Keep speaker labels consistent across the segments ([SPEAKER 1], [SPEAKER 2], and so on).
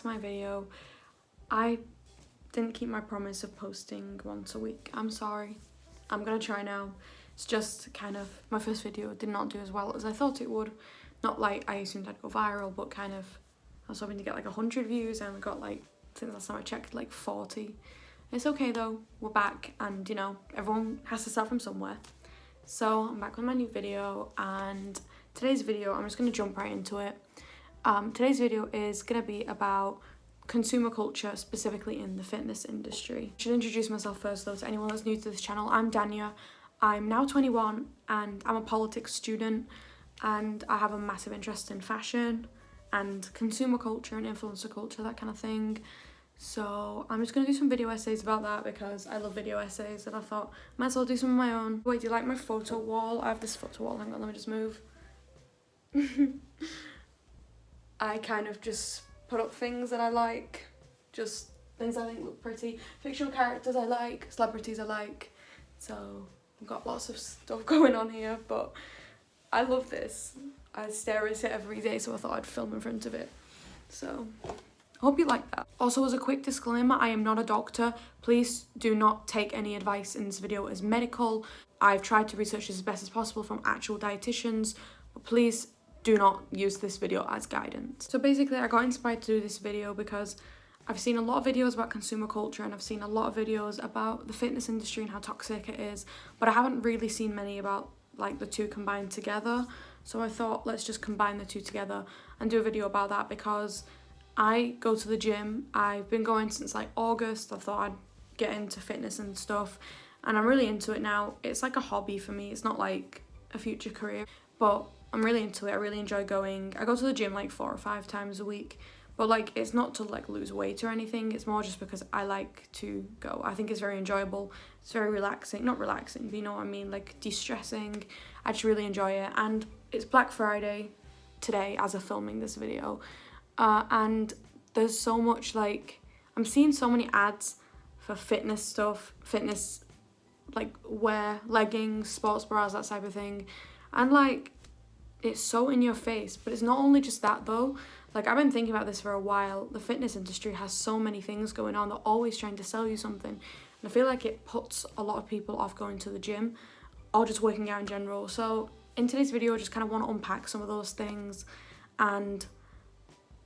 [SPEAKER 1] to my video. I didn't keep my promise of posting once a week. I'm sorry. I'm gonna try now. It's just kind of, my first video did not do as well as I thought it would. Not like I assumed I'd go viral, but kind of, I was hoping to get like 100 views and I got like, since last time I checked, like 40. It's okay though, we're back, and you know, everyone has to start from somewhere. So I'm back with my new video, and today's video, I'm just gonna jump right into it. Today's video is gonna be about consumer culture, specifically in the fitness industry. I should introduce myself first though to anyone that's new to this channel. I'm Dania. I'm now 21 and I'm a politics student, and I have a massive interest in fashion and consumer culture and influencer culture, that kind of thing. So I'm just gonna do some video essays about that because I love video essays, and I thought might as well do some of my own. Wait, do you like my photo wall? I have this photo wall, hang on, let me just move. I kind of just put up things that I like, just things I think look pretty, fictional characters I like, celebrities I like. So I've got lots of stuff going on here, but I love this. I stare at it every day, so I thought I'd film in front of it. So I hope you like that. Also, as a quick disclaimer, I am not a doctor. Please do not take any advice in this video as medical. I've tried to research this as best as possible from actual dietitians, but please do not use this video as guidance. So basically, I got inspired to do this video because I've seen a lot of videos about consumer culture, and I've seen a lot of videos about the fitness industry and how toxic it is, but I haven't really seen many about like the two combined together. So I thought, let's just combine the two together and do a video about that, because I go to the gym. I've been going since like August. I thought I'd get into fitness and stuff, and I'm really into it now. It's like a hobby for me. It's not like a future career, but I'm really into it. I really enjoy going. I go to the gym like 4 or 5 times a week, but like it's not to like lose weight or anything. It's more just because I like to go. I think it's very enjoyable. It's very relaxing. Not relaxing, but you know what I mean, like de-stressing. I just really enjoy it. And it's Black Friday today as of filming this video. And there's so much, like, I'm seeing so many ads for fitness stuff, fitness like wear, leggings, sports bras, that type of thing, and like it's so in your face. But it's not only just that though. Like, I've been thinking about this for a while. The fitness industry has so many things going on. They're always trying to sell you something, and I feel like it puts a lot of people off going to the gym or just working out in general. So in today's video, I just kind of want to unpack some of those things and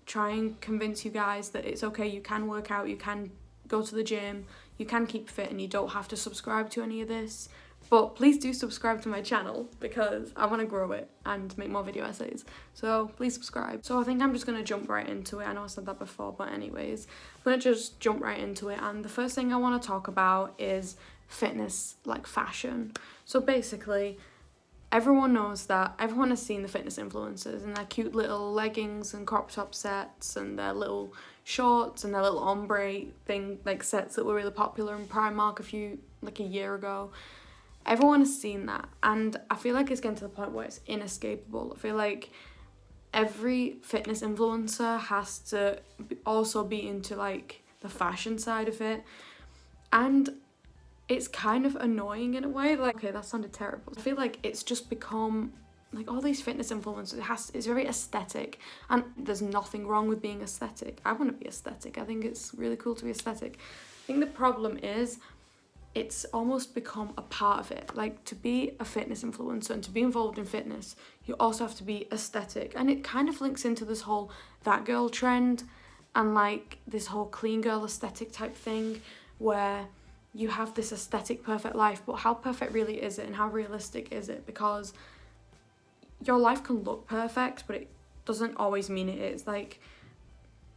[SPEAKER 1] try and convince you guys that it's okay, you can work out, you can go to the gym, you can keep fit, and you don't have to subscribe to any of this. But please do subscribe to my channel because I want to grow it and make more video essays. So please subscribe. So I think I'm just going to jump right into it. I know I said that before, but anyways, I'm going to just jump right into it. And the first thing I want to talk about is fitness, like fashion. So basically, everyone knows that, everyone has seen the fitness influencers and their cute little leggings and crop top sets and their little shorts and their little ombre thing, like sets that were really popular in Primark a year ago. Everyone has seen that, and I feel like it's getting to the point where it's inescapable. I feel like every fitness influencer has to also be into like the fashion side of it, and it's kind of annoying in a way. Like, okay, that sounded terrible. I feel like it's just become like all these fitness influencers, it's very aesthetic, and there's nothing wrong with being aesthetic. I want to be aesthetic. I think it's really cool to be aesthetic. I think the problem is it's almost become a part of it. Like, to be a fitness influencer and to be involved in fitness, you also have to be aesthetic, and it kind of links into this whole that girl trend and like this whole clean girl aesthetic type thing, where you have this aesthetic perfect life, but how perfect really is it, and how realistic is it? Because your life can look perfect, but it doesn't always mean it is. Like,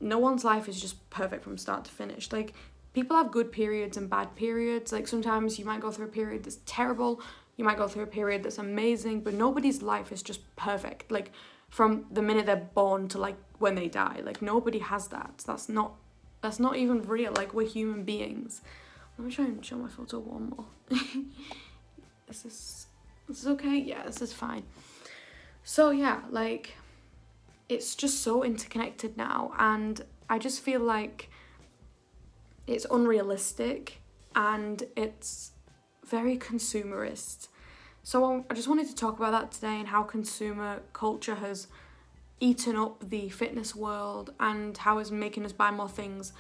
[SPEAKER 1] no one's life is just perfect from start to finish. Like, people have good periods and bad periods. Like, sometimes you might go through a period that's terrible, you might go through a period that's amazing, but nobody's life is just perfect. Like, from the minute they're born to like when they die, like nobody has that. That's not even real. Like, we're human beings. Let me try and show my photo one more. This is okay? Yeah, this is fine. So yeah, like, it's just so interconnected now, and I just feel like it's unrealistic and it's very consumerist. So I just wanted to talk about that today, and how consumer culture has eaten up the fitness world and how it's making us buy more things,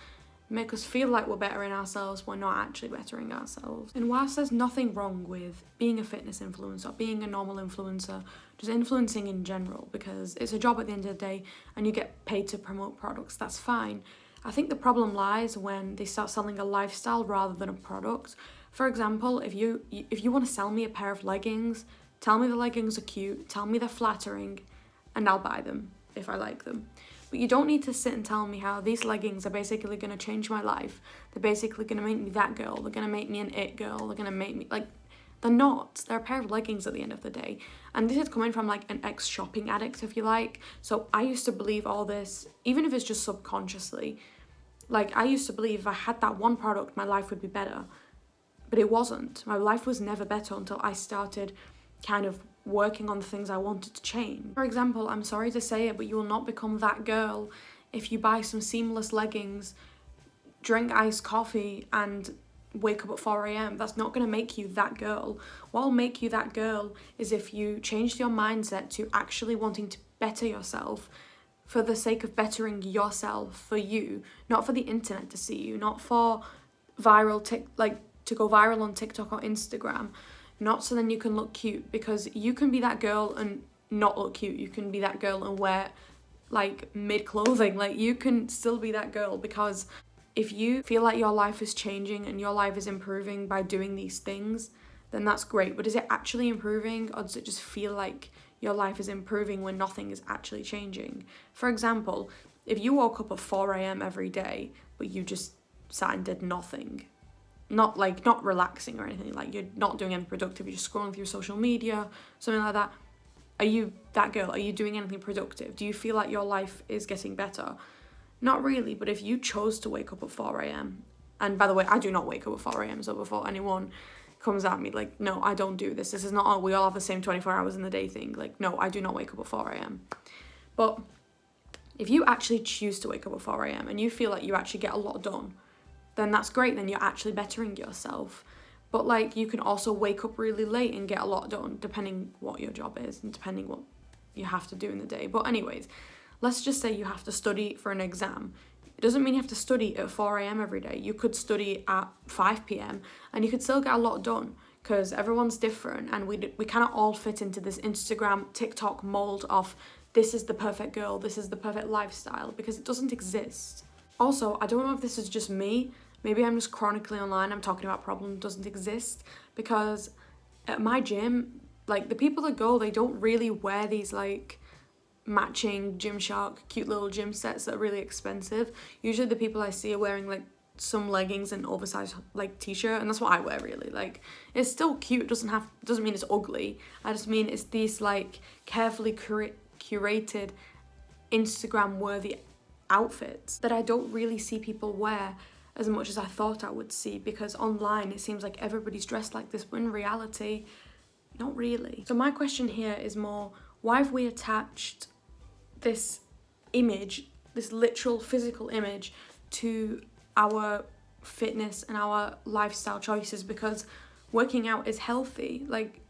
[SPEAKER 1] make us feel like we're bettering ourselves, we're not actually bettering ourselves. And whilst there's nothing wrong with being a fitness influencer, being a normal influencer, just influencing in general, because it's a job at the end of the day and you get paid to promote products, that's fine. I think the problem lies when they start selling a lifestyle rather than a product. For example, if you want to sell me a pair of leggings, tell me the leggings are cute, tell me they're flattering, and I'll buy them if I like them. But you don't need to sit and tell me how these leggings are basically going to change my life. They're basically going to make me that girl. They're going to make me an it girl. They're going to make me, like, they're not. They're a pair of leggings at the end of the day. And this is coming from, like, an ex-shopping addict, if you like. So I used to believe all this, even if it's just subconsciously. Like, I used to believe if I had that one product, my life would be better. But it wasn't. My life was never better until I started kind of working on the things I wanted to change. For example, I'm sorry to say it, but you will not become that girl if you buy some seamless leggings, drink iced coffee, and wake up at 4 a.m. That's not going to make you that girl. What will make you that girl is if you changed your mindset to actually wanting to better yourself for the sake of bettering yourself, for you, not for the internet to see you, not for to go viral on TikTok or Instagram, not so then you can look cute, because you can be that girl and not look cute. You can be that girl and wear like mid clothing. Like, you can still be that girl, because if you feel like your life is changing and your life is improving by doing these things, then that's great. But is it actually improving, or does it just feel like your life is improving when nothing is actually changing? For example, if you woke up at 4 a.m. every day, but you just sat and did nothing, not relaxing or anything, like you're not doing anything productive, you're just scrolling through social media, something like that, are you that girl? Are you doing anything productive? Do you feel like your life is getting better? Not really. But if you chose to wake up at 4 a.m, and by the way, I do not wake up at 4 a.m, so before anyone comes at me, like, no, I don't do this. This is not, we all have the same 24 hours in the day thing. Like, no, I do not wake up at 4 a.m. But if you actually choose to wake up at 4 a.m. and you feel like you actually get a lot done, then that's great, then you're actually bettering yourself. But like, you can also wake up really late and get a lot done, depending what your job is and depending what you have to do in the day. But anyways, let's just say you have to study for an exam. It doesn't mean you have to study at 4 a.m. every day. You could study at 5 p.m. and you could still get a lot done, because everyone's different and we cannot all fit into this Instagram, TikTok mold of this is the perfect girl, this is the perfect lifestyle, because it doesn't exist. Also, I don't know if this is just me, maybe I'm just chronically online, I'm talking about problem doesn't exist, because at my gym, like, the people that go, they don't really wear these like matching Gymshark cute little gym sets that are really expensive. Usually the people I see are wearing like some leggings and oversized like t-shirt, and that's what I wear really. Like, it's still cute, doesn't mean it's ugly. I just mean it's these like carefully curated Instagram worthy outfits that I don't really see people wear as much as I thought I would see, because online it seems like everybody's dressed like this, but in reality, not really. So my question here is more, why have we attached this image, this literal physical image, to our fitness and our lifestyle choices? Because working out is healthy, like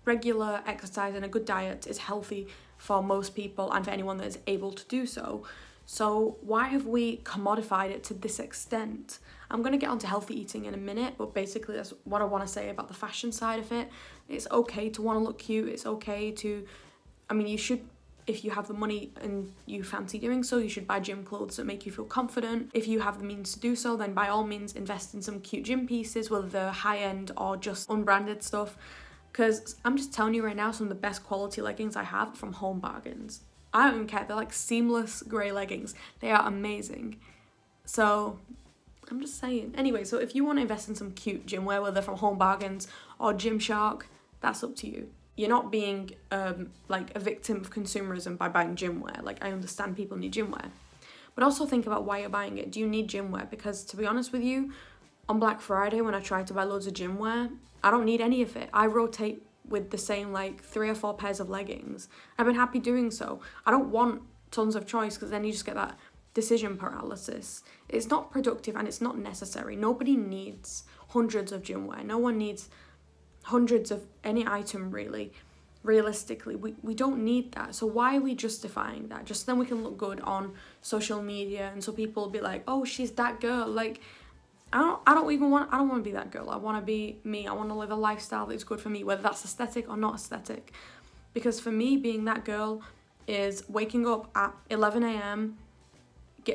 [SPEAKER 1] regular exercise and a good diet is healthy for most people and for anyone that is able to do so. So why have we commodified it to this extent? I'm going to get onto healthy eating in a minute, but basically that's what I want to say about the fashion side of it. It's okay to want to look cute. It's okay to, I mean, you should, if you have the money and you fancy doing so, you should buy gym clothes that make you feel confident. If you have the means to do so, then by all means invest in some cute gym pieces, whether they're high-end or just unbranded stuff. Because I'm just telling you right now, some of the best quality leggings I have from Home Bargains. I don't even care, they're like seamless grey leggings. They are amazing. So I'm just saying. Anyway, so if you want to invest in some cute gym wear, whether from Home Bargains or Gymshark, that's up to you. You're not being like a victim of consumerism by buying gym wear. Like, I understand people need gym wear, but also think about why you're buying it. Do you need gym wear? Because to be honest with you, on Black Friday when I tried to buy loads of gym wear, I don't need any of it. I rotate with the same like 3 or 4 pairs of leggings. I've been happy doing so. I don't want tons of choice, because then you just get that decision paralysis. It's not productive and it's not necessary. Nobody needs hundreds of gym wear. No one needs hundreds of any item really. realistically, we don't need that. So why are we justifying that? Just then we can look good on social media, and so people will be like, oh, she's that girl. Like, I don't want to be that girl. I want to be me. I want to live a lifestyle that's good for me, whether that's aesthetic or not aesthetic. Because for me, being that girl is waking up at 11 a.m,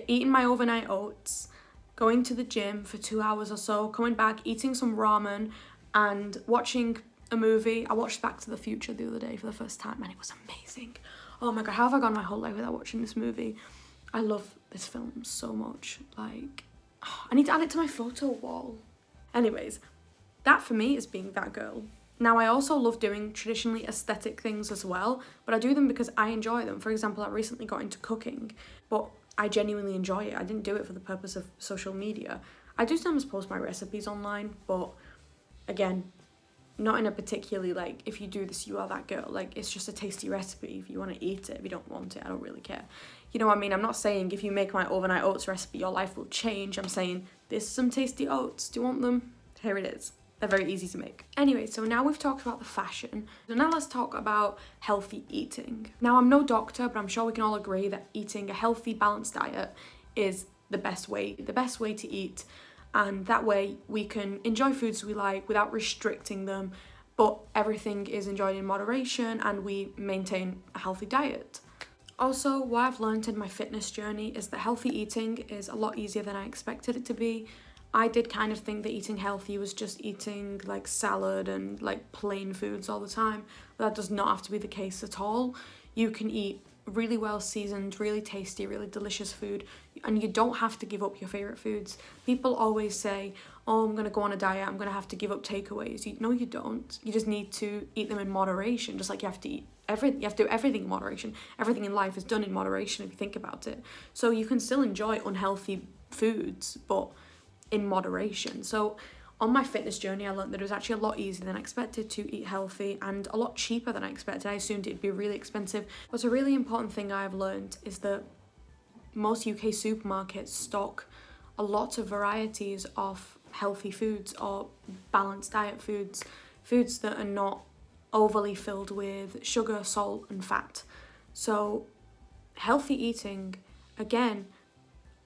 [SPEAKER 1] eating my overnight oats, going to the gym for 2 hours or so, coming back, eating some ramen, and watching a movie. I watched Back to the Future the other day for the first time, and it was amazing. Oh my god, how have I gone my whole life without watching this movie? I love this film so much. Like, I need to add it to my photo wall. Anyways, that for me is being that girl. Now, I also love doing traditionally aesthetic things as well, but I do them because I enjoy them. For example, I recently got into cooking, but I genuinely enjoy it. I didn't do it for the purpose of social media. I do sometimes post my recipes online, but again, not in a particularly, like, if you do this, you are that girl. Like, it's just a tasty recipe. If you want to eat it, if you don't want it, I don't really care. You know what I mean? I'm not saying if you make my overnight oats recipe, your life will change. I'm saying, this is some tasty oats. Do you want them? Here it is. They're very easy to make. Anyway, so now we've talked about the fashion. So now let's talk about healthy eating. Now, I'm no doctor, but I'm sure we can all agree that eating a healthy, balanced diet is the best way to eat. And that way we can enjoy foods we like without restricting them, but everything is enjoyed in moderation and we maintain a healthy diet. Also, what I've learned in my fitness journey is that healthy eating is a lot easier than I expected it to be. I did kind of think that eating healthy was just eating like salad and like plain foods all the time, but that does not have to be the case at all. You can eat really well seasoned, really tasty, really delicious food, and you don't have to give up your favorite foods. People always say, oh, I'm gonna go on a diet, I'm gonna have to give up takeaways. No, you don't. You just need to eat them in moderation, just like you have to eat everything. You have to do everything in moderation. Everything in life is done in moderation if you think about it. So you can still enjoy unhealthy foods, but in moderation. So on my fitness journey, I learned that it was actually a lot easier than I expected to eat healthy and a lot cheaper than I expected. I assumed it'd be really expensive. But a really important thing I've learned is that most UK supermarkets stock a lot of varieties of healthy foods or balanced diet foods, foods that are not overly filled with sugar, salt, and fat. So healthy eating, again,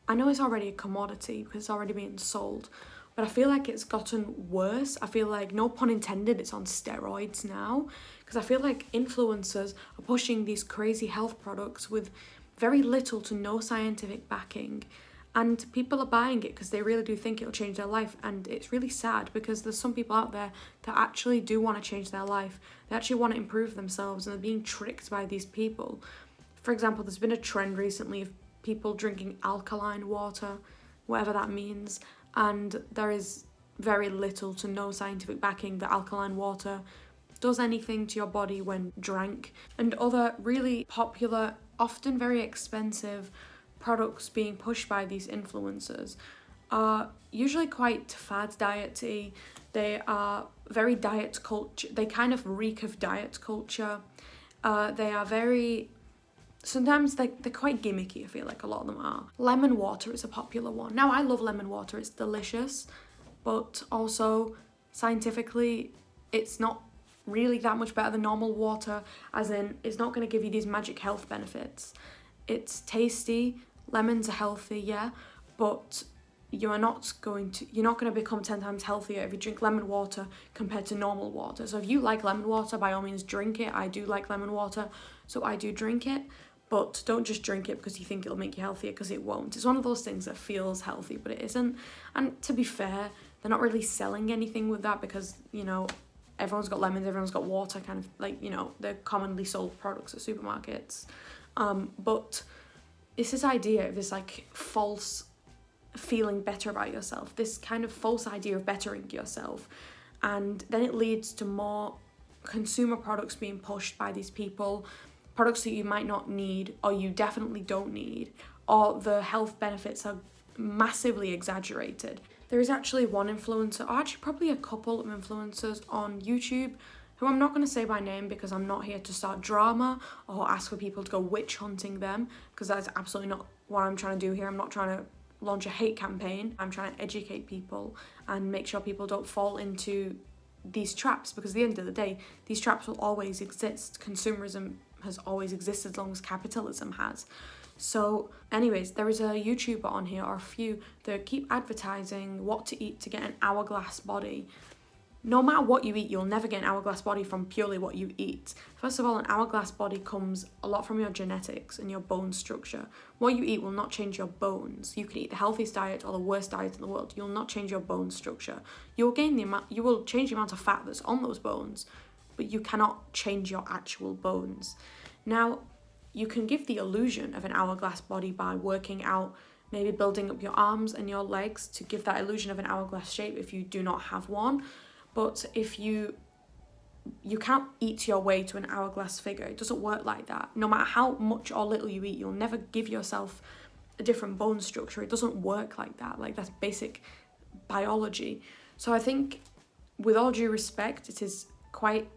[SPEAKER 1] I know it's already a commodity because it's already being sold, but I feel like it's gotten worse. I feel like, no pun intended, it's on steroids now, because I feel like influencers are pushing these crazy health products with very little to no scientific backing, and people are buying it because they really do think it'll change their life. And it's really sad because there's some people out there that actually do want to change their life. They actually want to improve themselves, and they're being tricked by these people. For example, there's been a trend recently of people drinking alkaline water, whatever that means, and there is very little to no scientific backing that alkaline water does anything to your body when drank. And other really popular, often very expensive products being pushed by these influencers are usually quite fad diety. They are very diet culture. They kind of reek of diet culture. They are very, sometimes they're quite gimmicky, I feel like a lot of them are. Lemon water is a popular one. Now, I love lemon water, it's delicious, but also scientifically it's not really that much better than normal water, as in it's not going to give you these magic health benefits. It's tasty, lemons are healthy, yeah, but you're not going to become 10 times healthier if you drink lemon water compared to normal water. So if you like lemon water, by all means drink it. I do like lemon water, so I do drink it, but don't just drink it because you think it'll make you healthier, because it won't. It's one of those things that feels healthy, but it isn't. And to be fair, they're not really selling anything with that because, you know, everyone's got lemons, everyone's got water, kind of like, you know, they're commonly sold products at supermarkets. But it's this idea of this like false feeling better about yourself, this kind of false idea of bettering yourself, and then it leads to more consumer products being pushed by these people, products that you might not need or you definitely don't need, or the health benefits are massively exaggerated. There is actually one influencer, or actually probably a couple of influencers on YouTube, who I'm not going to say by name because I'm not here to start drama or ask for people to go witch hunting them, because that's absolutely not what I'm trying to do here. I'm not trying to launch a hate campaign. I'm trying to educate people and make sure people don't fall into these traps, because at the end of the day, these traps will always exist. Consumerism has always existed as long as capitalism has. So anyways, there is a YouTuber on here, or a few, that keep advertising what to eat to get an hourglass body. No matter what you eat, you'll never get an hourglass body from purely what you eat. First of all, an hourglass body comes a lot from your genetics and your bone structure. What you eat will not change your bones. You can eat the healthiest diet or the worst diet in the world. You'll not change your bone structure. You will change the amount of fat that's on those bones, but you cannot change your actual bones. Now, you can give the illusion of an hourglass body by working out, maybe building up your arms and your legs to give that illusion of an hourglass shape if you do not have one. But if you can't eat your way to an hourglass figure. It doesn't work like that. No matter how much or little you eat, you'll never give yourself a different bone structure. It doesn't work like that. Like, that's basic biology. So I think, with all due respect, it is quite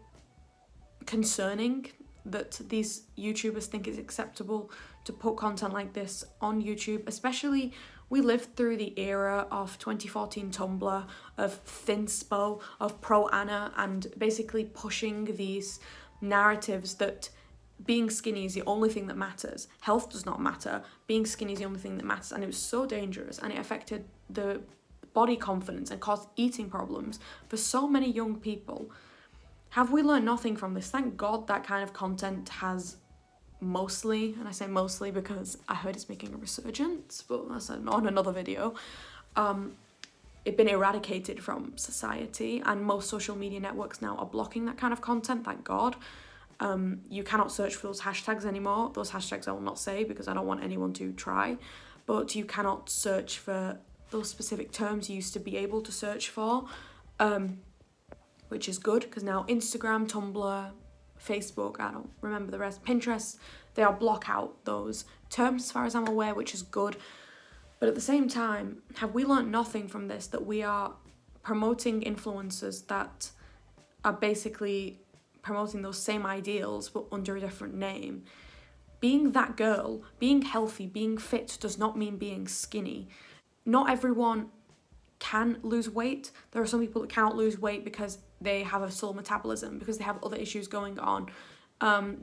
[SPEAKER 1] concerning that these YouTubers think it's acceptable to put content like this on YouTube. Especially, we lived through the era of 2014 Tumblr, of Thinspo, of Pro Anna, and basically pushing these narratives that being skinny is the only thing that matters. Health does not matter. Being skinny is the only thing that matters. And it was so dangerous, and it affected the body confidence and caused eating problems for so many young people. Have we learned nothing from this? Thank God that kind of content has mostly, and I say mostly because I heard it's making a resurgence, but that's on another video, it's been eradicated from society, and most social media networks now are blocking that kind of content, thank God. You cannot search for those hashtags anymore. Those hashtags I will not say because I don't want anyone to try, but you cannot search for those specific terms you used to be able to search for, which is good, because now Instagram, Tumblr, Facebook, I don't remember the rest, Pinterest, they all block out those terms as far as I'm aware, which is good. But at the same time, have we learnt nothing from this, that we are promoting influencers that are basically promoting those same ideals but under a different name? Being that girl, being healthy, being fit does not mean being skinny. Not everyone can lose weight. There are some people that cannot lose weight because they have a slow metabolism, because they have other issues going on,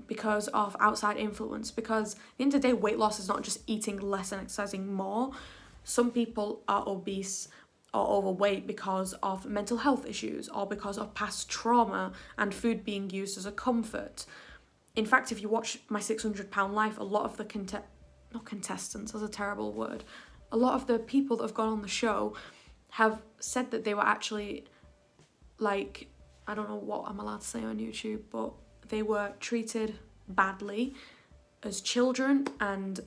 [SPEAKER 1] because of outside influence, because at the end of the day, weight loss is not just eating less and exercising more. Some people are obese or overweight because of mental health issues, or because of past trauma and food being used as a comfort. In fact, if you watch My 600 Pound Life, a lot of the not contestants, that's a terrible word, a lot of the people that have gone on the show have said that they were actually, like, I don't know what I'm allowed to say on YouTube, but they were treated badly as children, and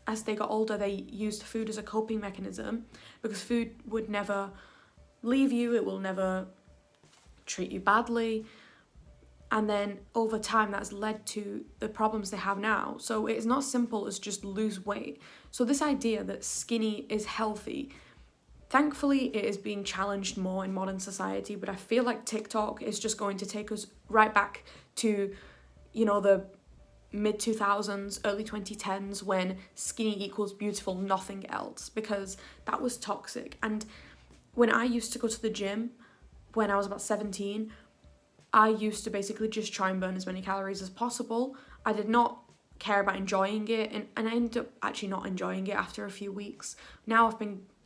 [SPEAKER 1] as they got older, they used food as a coping mechanism, because food would never leave you, it will never treat you badly, and then over time that's led to the problems they have now. So it's not simple as just lose weight. So this idea that skinny is healthy, thankfully, it is being challenged more in modern society, but I feel like TikTok is just going to take us right back to, the mid-2000s, early 2010s, when skinny equals beautiful, nothing else, because that was toxic. And when I used to go to the gym, when I was about 17, I used to basically just try and burn as many calories as possible. I did not care about enjoying it, and I ended up actually not enjoying it after a few weeks. Now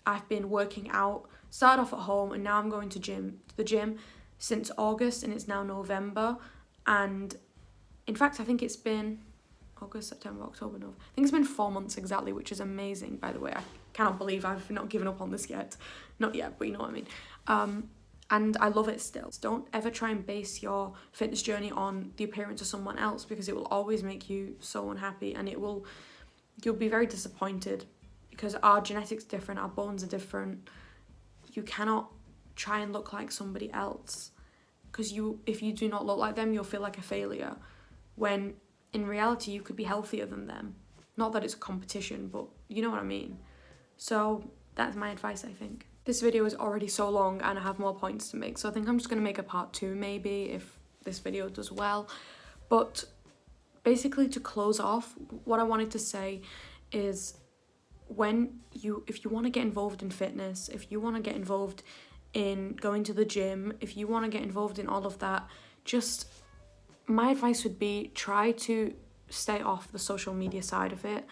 [SPEAKER 1] I've been working out, started off at home, and now I'm going to the gym since August, and it's now November. And in fact, I think it's been August, September, October, November. I think it's been 4 months exactly, which is amazing, by the way. I cannot believe I've not given up on this yet. Not yet, but you know what I mean. And I love it still. Don't ever try and base your fitness journey on the appearance of someone else, because it will always make you so unhappy, and you'll be very disappointed, because our genetics are different, our bones are different. You cannot try and look like somebody else, because if you do not look like them, you'll feel like a failure, when in reality you could be healthier than them. Not that it's a competition, but you know what I mean. So that's my advice, I think. This video is already so long and I have more points to make, so I think I'm just going to make a part 2 maybe if this video does well. But basically, to close off, what I wanted to say is, if you want to get involved in fitness, if you want to get involved in going to the gym, if you want to get involved in all of that, just my advice would be try to stay off the social media side of it.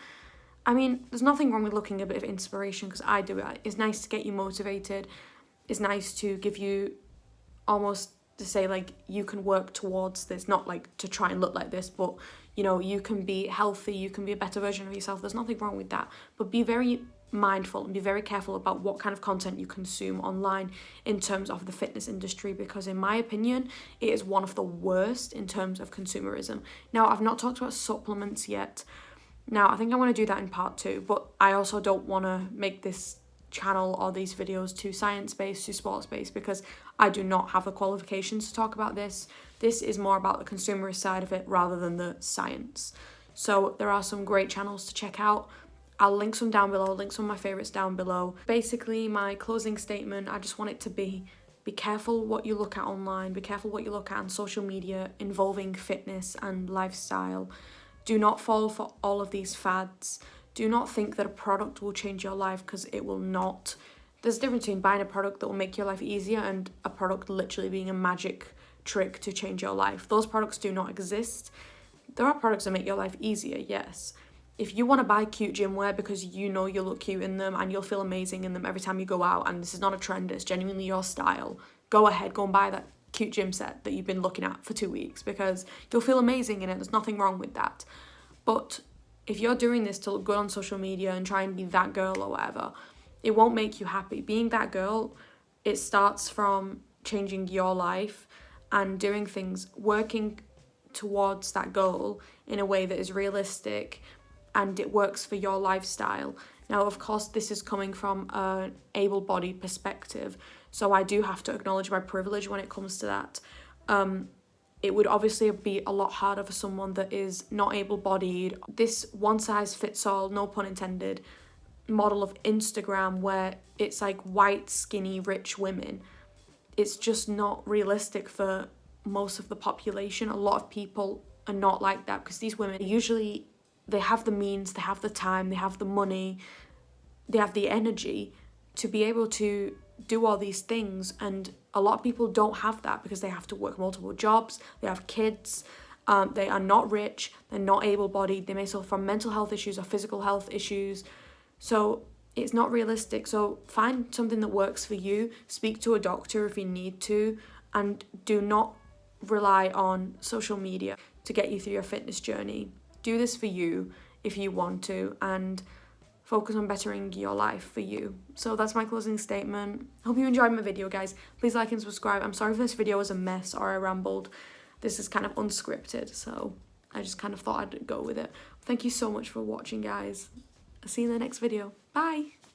[SPEAKER 1] I mean, there's nothing wrong with looking a bit of inspiration, because I do it. It's nice to get you motivated. It's nice to give you almost to say like you can work towards this, not like to try and look like this, but you know, you can be healthy, you can be a better version of yourself. There's nothing wrong with that. But be very mindful and be very careful about what kind of content you consume online in terms of the fitness industry, because in my opinion it is one of the worst in terms of consumerism. Now, I've not talked about supplements yet. Now, I think I want to do that in part 2, but I also don't want to make this channel or these videos too science-based, too sports-based, because I do not have the qualifications to talk about this. This is more about the consumerist side of it rather than the science. So there are some great channels to check out. I'll link some down below, link some of my favourites down below. Basically, my closing statement, I just want it to be careful what you look at online, be careful what you look at on social media involving fitness and lifestyle. Do not fall for all of these fads. Do not think that a product will change your life, because it will not. There's a difference between buying a product that will make your life easier and a product literally being a magic trick to change your life. Those products do not exist. There are products that make your life easier, yes. If you want to buy cute gym wear because you know you'll look cute in them and you'll feel amazing in them every time you go out, and this is not a trend, it's genuinely your style, go ahead, go and buy that cute gym set that you've been looking at for 2 weeks, because you'll feel amazing in it. There's nothing wrong with that. But if you're doing this to look good on social media and try and be that girl or whatever, it won't make you happy. Being that girl, it starts from changing your life and doing things, working towards that goal in a way that is realistic and it works for your lifestyle. Now, of course, this is coming from an able-bodied perspective, so I do have to acknowledge my privilege when it comes to that. It would obviously be a lot harder for someone that is not able-bodied. This one-size-fits-all, no pun intended, model of Instagram where it's like white, skinny, rich women, it's just not realistic for most of the population. A lot of people are not like that, because these women usually, they have the means, they have the time, they have the money, they have the energy to be able to do all these things, and a lot of people don't have that because they have to work multiple jobs, they have kids, they are not rich, they're not able-bodied, they may suffer from mental health issues or physical health issues, so it's not realistic. So find something that works for you, speak to a doctor if you need to, and do not rely on social media to get you through your fitness journey. Do this for you if you want to, and focus on bettering your life for you. So that's my closing statement. Hope you enjoyed my video, guys. Please like and subscribe. I'm sorry if this video was a mess or I rambled. This is kind of unscripted, so I just kind of thought I'd go with it. Thank you so much for watching, guys. I'll see you in the next video. Bye!